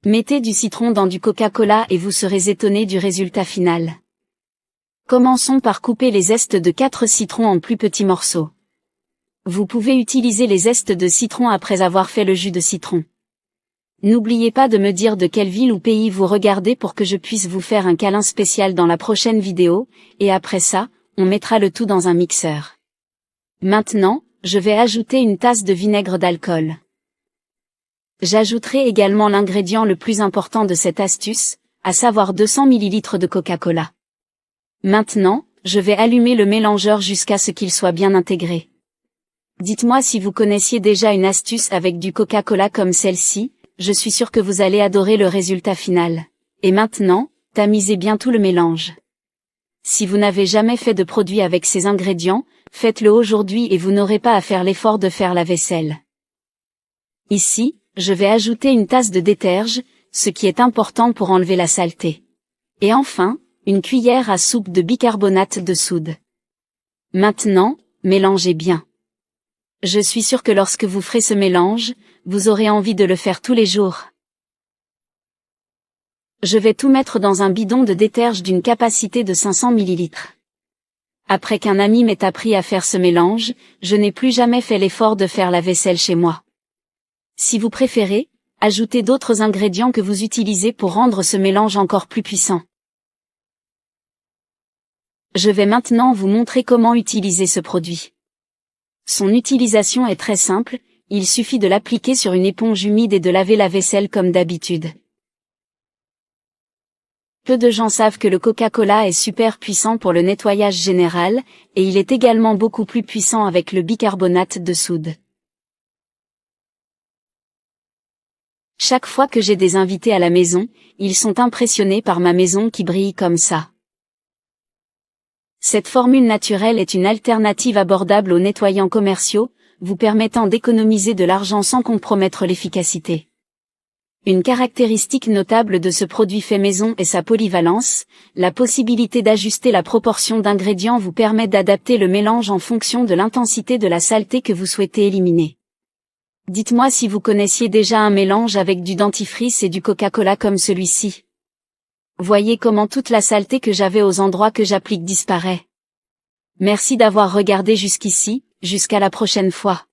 Mettez du citron dans du Coca-Cola et vous serez étonné du résultat final. Commençons par couper les zestes de 4 citrons en plus petits morceaux. Vous pouvez utiliser les zestes de citron après avoir fait le jus de citron. N'oubliez pas de me dire de quelle ville ou pays vous regardez pour que je puisse vous faire un câlin spécial dans la prochaine vidéo, et après ça, on mettra le tout dans un mixeur. Maintenant, je vais ajouter une tasse de vinaigre d'alcool. J'ajouterai également l'ingrédient le plus important de cette astuce, à savoir 200 ml de Coca-Cola. Maintenant, je vais allumer le mélangeur jusqu'à ce qu'il soit bien intégré. Dites-moi si vous connaissiez déjà une astuce avec du Coca-Cola comme celle-ci, je suis sûr que vous allez adorer le résultat final. Et maintenant, tamisez bien tout le mélange. Si vous n'avez jamais fait de produit avec ces ingrédients, faites-le aujourd'hui et vous n'aurez pas à faire l'effort de faire la vaisselle. Ici, je vais ajouter une tasse de déterge, ce qui est important pour enlever la saleté. Et enfin, une cuillère à soupe de bicarbonate de soude. Maintenant, mélangez bien. Je suis sûr que lorsque vous ferez ce mélange, vous aurez envie de le faire tous les jours. Je vais tout mettre dans un bidon de déterge d'une capacité de 500 ml. Après qu'un ami m'ait appris à faire ce mélange, je n'ai plus jamais fait l'effort de faire la vaisselle chez moi. Si vous préférez, ajoutez d'autres ingrédients que vous utilisez pour rendre ce mélange encore plus puissant. Je vais maintenant vous montrer comment utiliser ce produit. Son utilisation est très simple, il suffit de l'appliquer sur une éponge humide et de laver la vaisselle comme d'habitude. Peu de gens savent que le Coca-Cola est super puissant pour le nettoyage général, et il est également beaucoup plus puissant avec le bicarbonate de soude. Chaque fois que j'ai des invités à la maison, ils sont impressionnés par ma maison qui brille comme ça. Cette formule naturelle est une alternative abordable aux nettoyants commerciaux, vous permettant d'économiser de l'argent sans compromettre l'efficacité. Une caractéristique notable de ce produit fait maison est sa polyvalence, la possibilité d'ajuster la proportion d'ingrédients vous permet d'adapter le mélange en fonction de l'intensité de la saleté que vous souhaitez éliminer. Dites-moi si vous connaissiez déjà un mélange avec du dentifrice et du Coca-Cola comme celui-ci. Voyez comment toute la saleté que j'avais aux endroits que j'applique disparaît. Merci d'avoir regardé jusqu'ici, jusqu'à la prochaine fois.